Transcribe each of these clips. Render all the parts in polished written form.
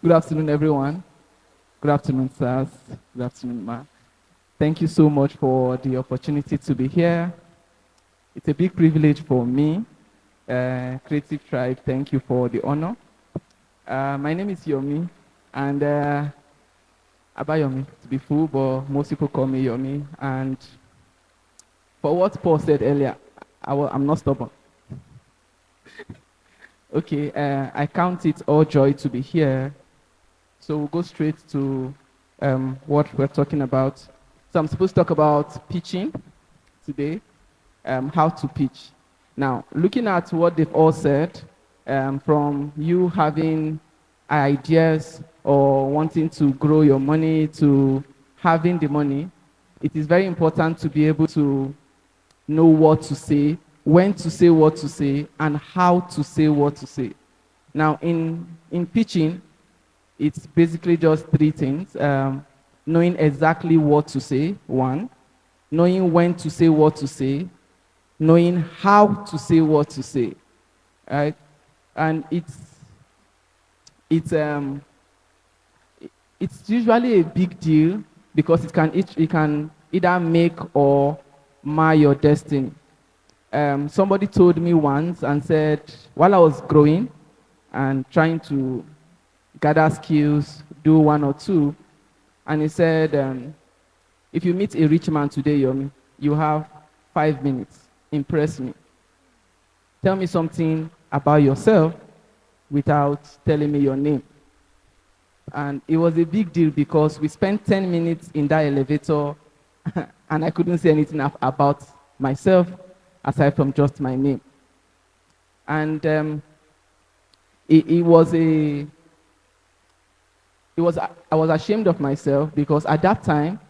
Good afternoon, everyone. Good afternoon, sirs. Good afternoon, ma. Thank you so much for the opportunity to be here. It's a big privilege for me. Creative Tribe, thank you for the honor. My name is Yomi, and Abayomi to be full, but most people call me Yomi. And for what Paul said earlier, I'm not stubborn. Okay, I count it all joy to be here. So we'll go straight to what we're talking about. So I'm supposed to talk about pitching today, how to pitch. Now, looking at what they've all said, from you having ideas or wanting to grow your money to having the money, it is very important to be able to know what to say, when to say what to say, and how to say what to say. Now, in pitching, it's basically just three things: knowing exactly what to say, one; knowing when to say what to say; knowing how to say what to say. Right? And it's um, it's usually a big deal because it can either make or mar your destiny. Somebody told me once and said, while I was growing and trying to gather skills, do one or two, and he said, if you meet a rich man today, Yomi, you have 5 minutes. Impress me. Tell me something about yourself without telling me your name. And it was a big deal because we spent 10 minutes in that elevator and I couldn't say anything about myself aside from just my name. And it was a it was I was ashamed of myself because at that time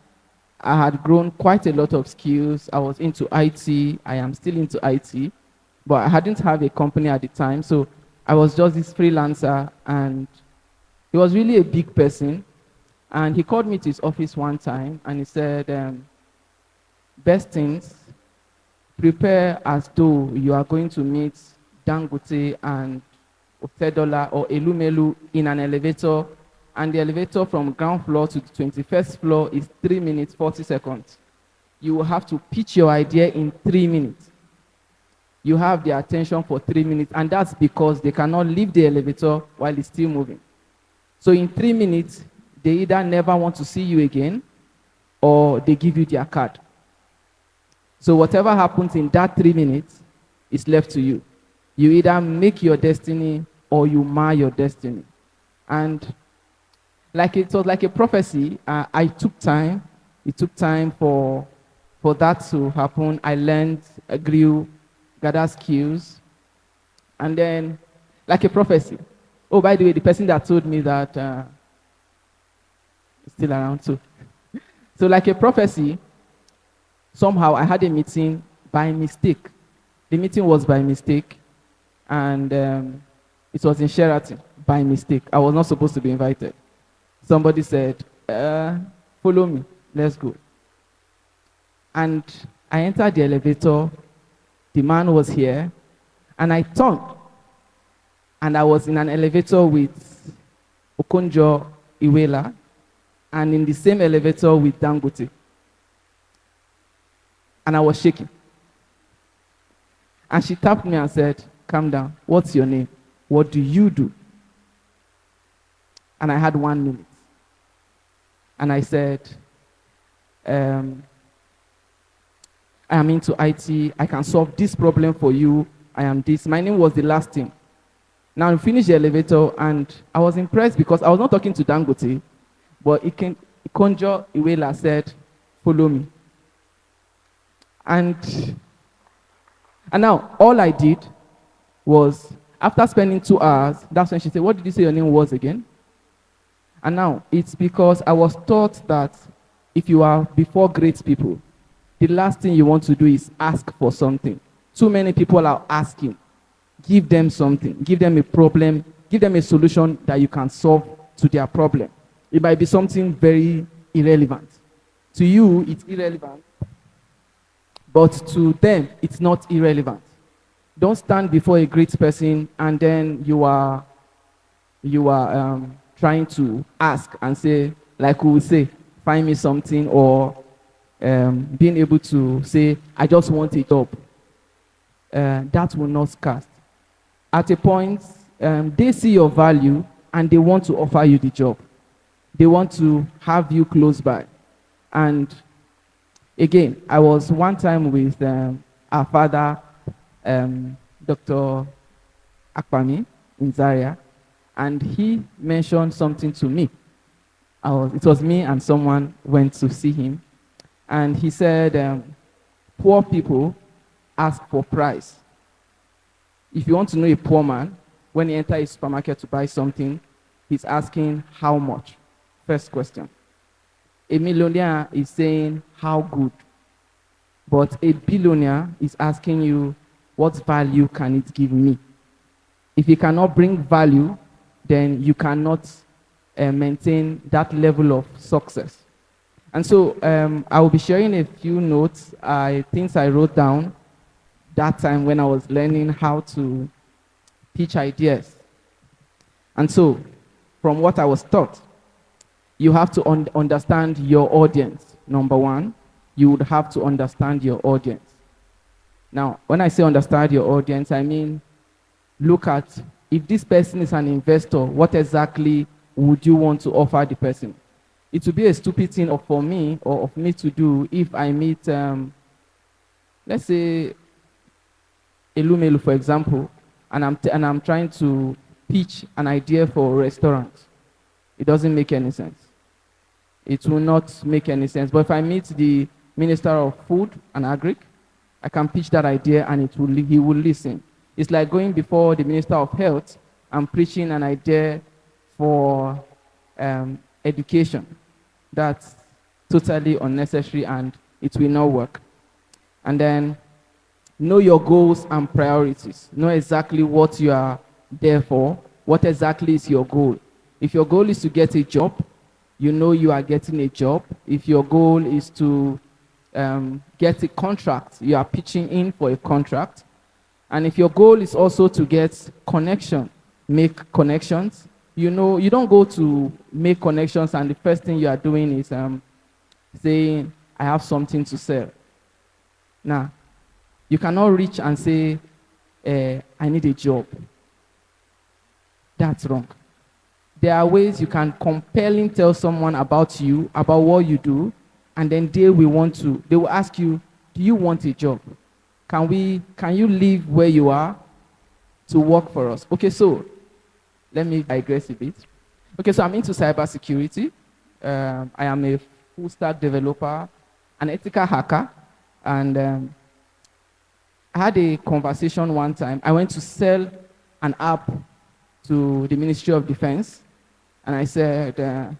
I had grown quite a lot of skills. I was into IT. I am still into IT, but I hadn't had a company at the time, so I was just this freelancer. And he was really a big person. And he called me to his office one time, and he said, "Best things, prepare as though you are going to meet Dangote and Otedola or Elumelu in an elevator, and the elevator from ground floor to the 21st floor is 3 minutes, 40 seconds. You will have to pitch your idea in 3 minutes. You have their attention for 3 minutes, and that's because they cannot leave the elevator while it's still moving. So in 3 minutes, they either never want to see you again or they give you their card. So whatever happens in that 3 minutes is left to you. You either make your destiny or you mar your destiny." And like it was like a prophecy. I took time. It took time for that to happen. I learned, I grew, gathered skills, and then like a prophecy. Oh, by the way, the person that told me that is still around too. So like a prophecy, somehow I had a meeting by mistake. The meeting was by mistake, and it was in Sheraton by mistake. I was not supposed to be invited. Somebody said, "Follow me, let's go." And I entered the elevator. The man was here, and I turned, and I was in an elevator with Okonjo Iweala, and in the same elevator with Dangote. And I was shaking. And she tapped me and said, "Calm down. What's your name? What do you do?" And I had 1 minute. And I said, "I am into IT. I can solve this problem for you. I am this." My name was the last thing. Now I finished the elevator, and I was impressed because I was not talking to Dangote, but Ikonjo Iweala said, "Follow me." And now all I did was, after spending 2 hours, that's when she said, "What did you say your name was again?" And now it's because I was taught that if you are before great people, the last thing you want to do is ask for something. Too many people are asking. Give them something. Give them a problem. Give them a solution that you can solve to their problem. It might be something very irrelevant. To you, it's irrelevant, but to them, it's not irrelevant. Don't stand before a great person and then you are trying to ask and say, like we will say, find me something, or being able to say, I just want a job, that will not cast. At a point, they see your value and they want to offer you the job. They want to have you close by. And again, I was one time with our father, Dr. Akpami in Zaria, and he mentioned something to me. It was me and someone went to see him, and he said, poor people ask for price. If you want to know a poor man, when he enters a supermarket to buy something, he's asking how much. First question. A millionaire is saying how good, but a billionaire is asking you, what value can it give me? If you cannot bring value, then you cannot maintain that level of success. And so I will be sharing a few notes, things I wrote down that time when I was learning how to pitch ideas. And so, from what I was taught, you have to understand your audience. Number one, you would have to understand your audience. Now, when I say understand your audience, I mean, look at, if this person is an investor, what exactly would you want to offer the person? It would be a stupid thing for me or of me to do if I meet, let's say, Elumelu, for example, and I'm trying to pitch an idea for a restaurant. It doesn't make any sense. It will not make any sense. But if I meet the Minister of Food and Agric, I can pitch that idea and he will listen. It's like going before the Minister of Health and preaching an idea for education. That's totally unnecessary and it will not work. And then know your goals and priorities. Know exactly what you are there for. What exactly is your goal? If your goal is to get a job, you know you are getting a job. If your goal is to get a contract, you are pitching in for a contract. And if your goal is also to get connection, make connections, you know, you don't go to make connections and the first thing you are doing is saying, I have something to sell. Now, you cannot reach and say, I need a job. That's wrong. There are ways you can compelling tell someone about you, about what you do, and then they will ask you, do you want a job? Can you live where you are to work for us? Okay, so let me digress a bit. Okay, so I'm into cybersecurity. I am a full stack developer, an ethical hacker, and I had a conversation one time. I went to sell an app to the Ministry of Defense, and I said,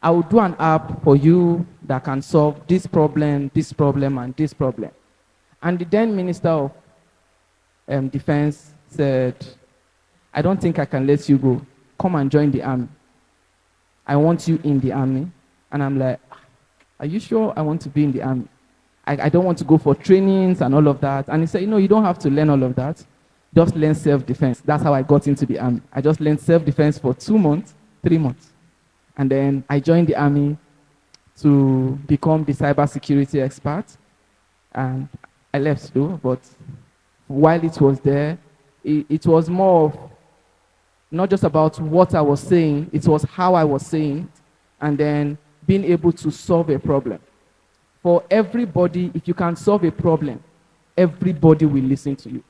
I will do an app for you that can solve this problem, and this problem. And the then Minister of Defense said, I don't think I can let you go. Come and join the army. I want you in the army. And I'm like, are you sure I want to be in the army? I don't want to go for trainings and all of that. And he said, you don't have to learn all of that. Just learn self-defense. That's how I got into the army. I just learned self-defense for 2 months, 3 months. And then I joined the army to become the cybersecurity expert. And I left too, but while it was there, it was more of not just about what I was saying, it was how I was saying it, and then being able to solve a problem. For everybody, if you can solve a problem, everybody will listen to you.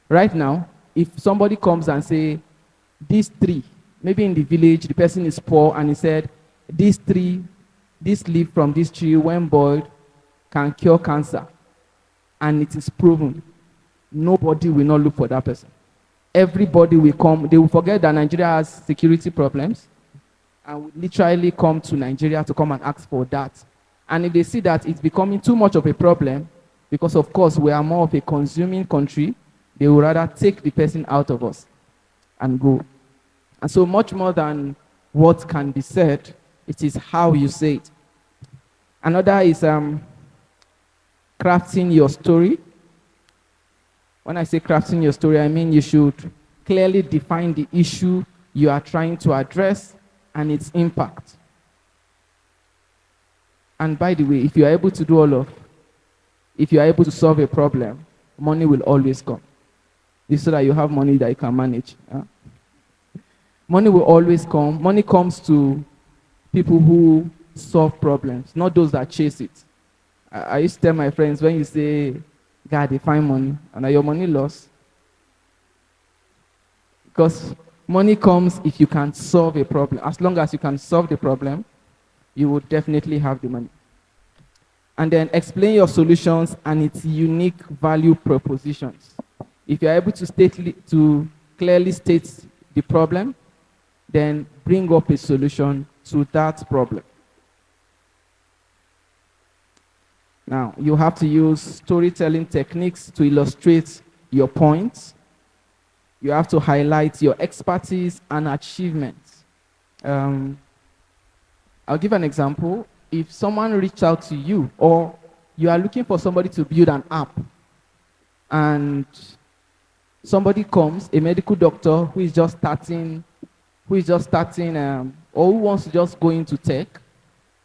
Right now, if somebody comes and say, these three, maybe in the village, the person is poor and he said, this leaf from this tree, when boiled, can cure cancer. And it is proven. Nobody will not look for that person. Everybody will come. They will forget that Nigeria has security problems and will literally come to Nigeria to come and ask for that. And if they see that it's becoming too much of a problem, because of course we are more of a consuming country, they will rather take the person out of us and go. And so much more than what can be said, it is how you say it. Another is crafting your story. When I say crafting your story, I mean you should clearly define the issue you are trying to address and its impact. And by the way, if you are able to do all of, if you are able to solve a problem, money will always come. It's so that you have money that you can manage. Money will always come. Money comes to people who solve problems, not those that chase it. I used to tell my friends, when you say, God, they find money, and are your money lost? Because money comes if you can solve a problem. As long as you can solve the problem, you will definitely have the money. And then explain your solutions and its unique value propositions. If you're able to to clearly state the problem, then bring up a solution to that problem. Now, you have to use storytelling techniques to illustrate your points. You have to highlight your expertise and achievements. I'll give an example. If someone reached out to you, or you are looking for somebody to build an app, and somebody comes, a medical doctor who is just starting, or who wants to just go into tech,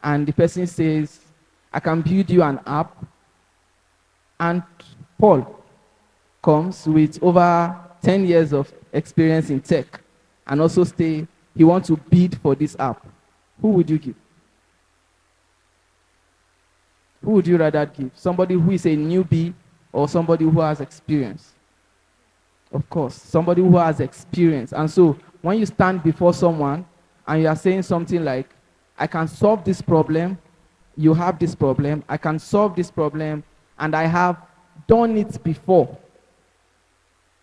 and the person says, I can build you an app, and Paul comes with over 10 years of experience in tech, and also say he wants to bid for this app, who would you give? Who would you rather give? Somebody who is a newbie or somebody who has experience? Of course, somebody who has experience. And so when you stand before someone and you are saying something like, I can solve this problem, you have this problem, I can solve this problem, and I have done it before.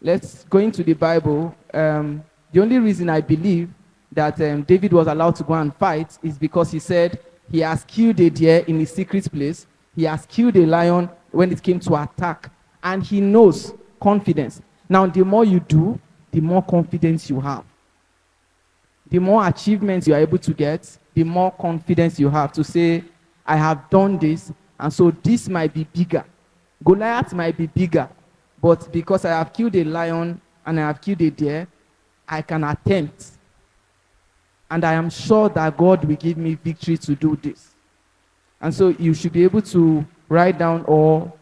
Let's go into the Bible. The only reason I believe that David was allowed to go and fight is because he said he has killed a deer in his secret place. He has killed a lion when it came to attack. And he knows confidence. Now, the more you do, the more confidence you have. The more achievements you are able to get, the more confidence you have to say, I have done this, and so this might be bigger. Goliath might be bigger, but because I have killed a lion and I have killed a deer, I can attempt. And I am sure that God will give me victory to do this. And so you should be able to write down or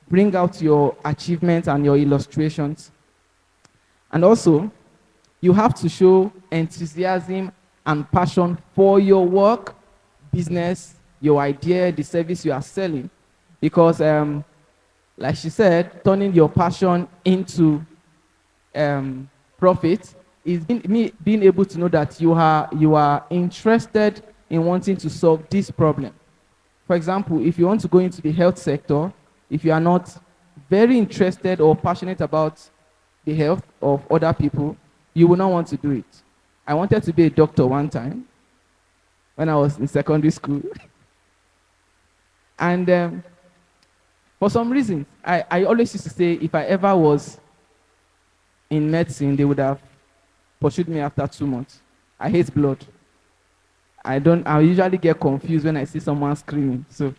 bring out your achievements and your illustrations. And also, you have to show enthusiasm and passion for your work, business, your idea, the service you are selling. Because, like she said, turning your passion into profit is being able to know that you are interested in wanting to solve this problem. For example, if you want to go into the health sector, if you are not very interested or passionate about the health of other people, you will not want to do it. I wanted to be a doctor one time when I was in secondary school. And for some reason, I always used to say if I ever was in medicine, they would have pursued me after 2 months. I hate blood. I usually get confused when I see someone screaming. So,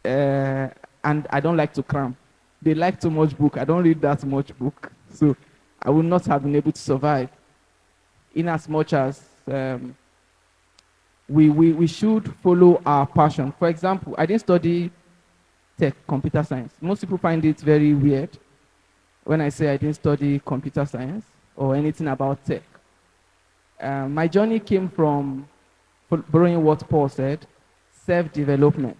and I don't like to cram. They like too much book. I don't read that much book. So I would not have been able to survive. In as much as we should follow our passion. For example, I didn't study tech, computer science. Most people find it very weird when I say I didn't study computer science or anything about tech. My journey came from, borrowing what Paul said, self-development.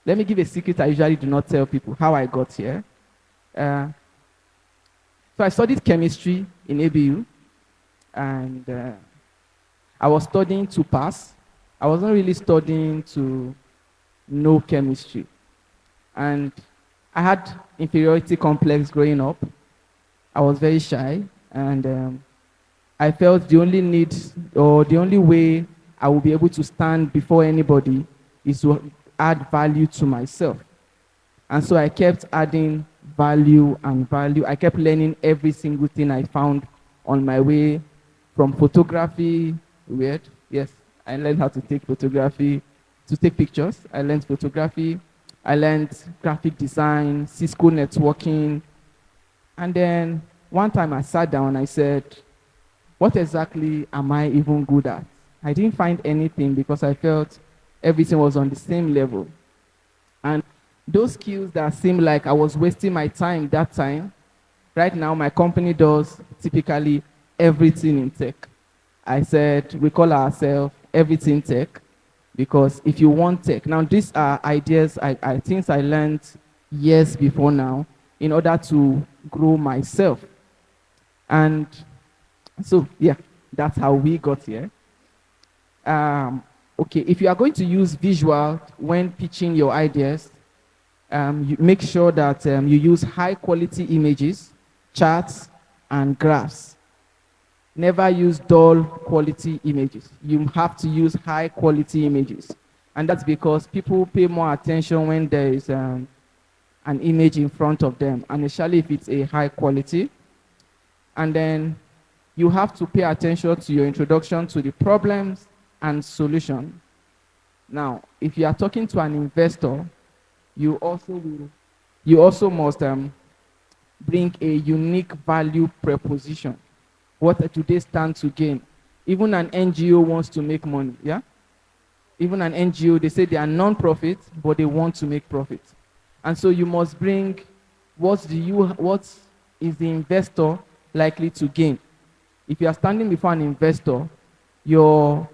Let me give a secret I usually do not tell people, how I got here. So I studied chemistry in ABU, and I was studying to pass. I wasn't really studying to know chemistry. And I had inferiority complex growing up. I was very shy, and I felt the only need or the only way I will be able to stand before anybody is to add value to myself. And so I kept adding value and value. I kept learning every single thing I found on my way, from photography, weird, yes, I learned how to take photography, to take pictures. I learned photography. I learned graphic design, Cisco networking. And then one time I sat down, I said, what exactly am I even good at? I didn't find anything because I felt everything was on the same level. And those skills that seemed like I was wasting my time that time, right now my company does typically everything in tech. I said we call ourselves everything tech because if you want tech, now these are ideas I things I learned years before now in order to grow myself. And so yeah, that's how we got here. Um, okay, if you are going to use visual when pitching your ideas, you make sure that you use high quality images, charts, and graphs. Never use dull quality images. You have to use high quality images. And that's because people pay more attention when there is an image in front of them, and especially if it's a high quality. And then you have to pay attention to your introduction to the problems and solution. Now, if you are talking to an investor, you also will, you also must bring a unique value proposition. What do they stand to gain? Even an NGO wants to make money, yeah? Even an NGO, they say they are non-profit, but they want to make profit. And so you must bring what is the investor likely to gain? If you are standing before an investor, your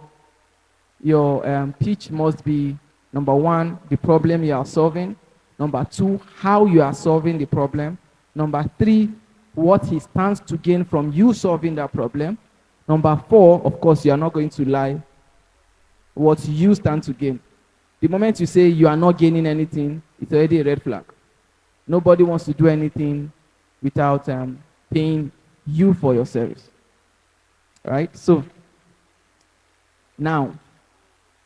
pitch must be number one, the problem you are solving. Number two, how you are solving the problem. Number three, what he stands to gain from you solving that problem. Number four, of course, you are not going to lie, what you stand to gain. The moment you say you are not gaining anything, it's already a red flag. Nobody wants to do anything without paying you for your service. All right? So now,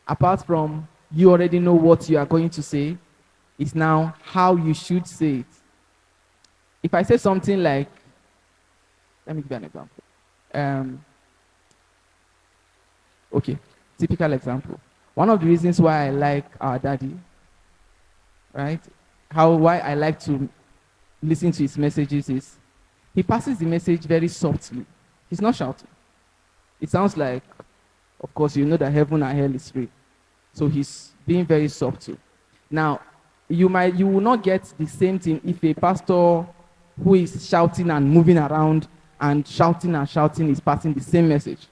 apart from you already know what you are going to say, it's now how you should say it. If I say something like, let me give you an example. Okay, typical example. One of the reasons why I like our daddy, right? Why I like to listen to his messages is he passes the message very softly. He's not shouting. It sounds like, of course, you know that heaven and hell is real. So he's being very subtle. Now, you will not get the same thing if a pastor who is shouting and moving around and shouting is passing the same message.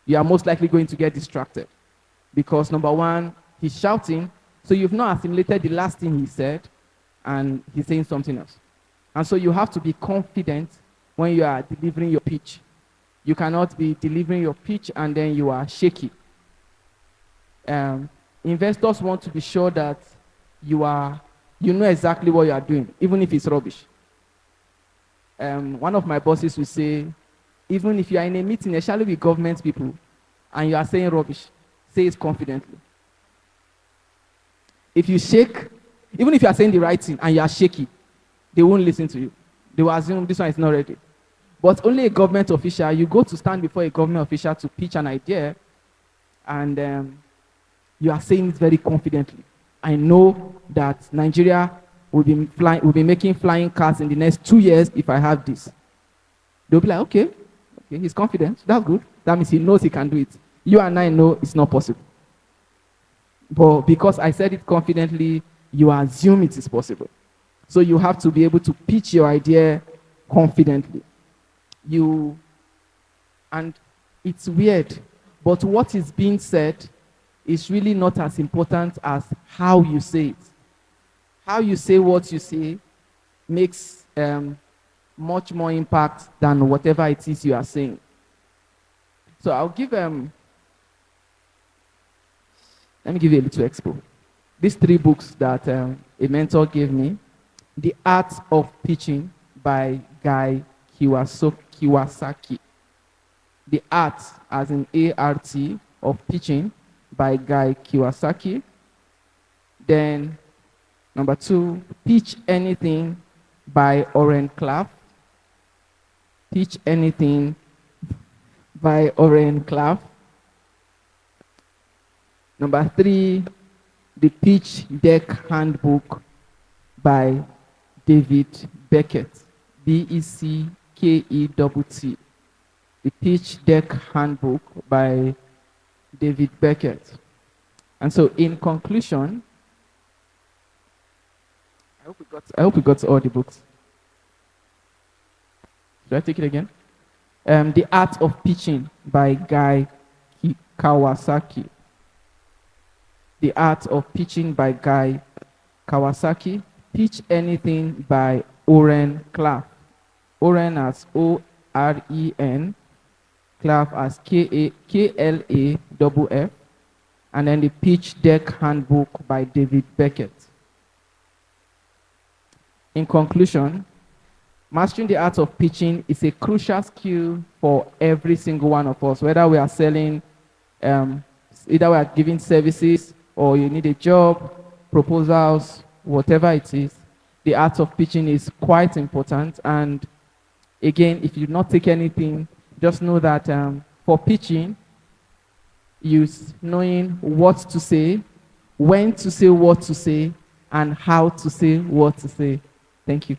You are most likely going to get distracted because number one, he's shouting, so you've not assimilated the last thing he said, and he's saying something else. And so you have to be confident when you are delivering your pitch. You cannot be delivering your pitch and then you are shaky. Investors want to be sure that you know exactly what you are doing, even if it's rubbish. One of my bosses will say, even if you are in a meeting, especially with government people, and you are saying rubbish, say it confidently. If you shake, even if you are saying the right thing and you are shaky, they won't listen to you. They will assume this one is not ready. But only a government official, you go to stand before a government official to pitch an idea, and you are saying it very confidently. I know that Nigeria will be making flying cars in the next 2 years if I have this. They'll be like, okay, he's confident. That's good. That means he knows he can do it. You and I know it's not possible. But because I said it confidently, you assume it is possible. So you have to be able to pitch your idea confidently. And it's weird, but what is being said is really not as important as how you say it. How you say what you say makes much more impact than whatever it is you are saying. So I'll give let me give you a little expo. These 3 books that a mentor gave me: The Art of Pitching by Guy Kawasaki. The Art, as in A-R-T, of Pitching by Guy Kawasaki. Then number 2, Pitch Anything by Oren Klaff. Pitch Anything by Oren Klaff. Number 3, The Pitch Deck Handbook by David Beckett. Beckett. The Pitch Deck Handbook by David Beckett. And so, in conclusion, I hope we got all the books. Should I take it again? The Art of Pitching by Guy Kawasaki. The Art of Pitching by Guy Kawasaki. Pitch Anything by Oren Claff. Oren as Oren, Claff as Klaff. And then the Pitch Deck Handbook by David Beckett. In conclusion, mastering the art of pitching is a crucial skill for every single one of us, whether we are selling, either we are giving services or you need a job, proposals, whatever it is. The art of pitching is quite important. And again, if you do not take anything, just know that for pitching, knowing what to say, when to say what to say, and how to say what to say. Thank you.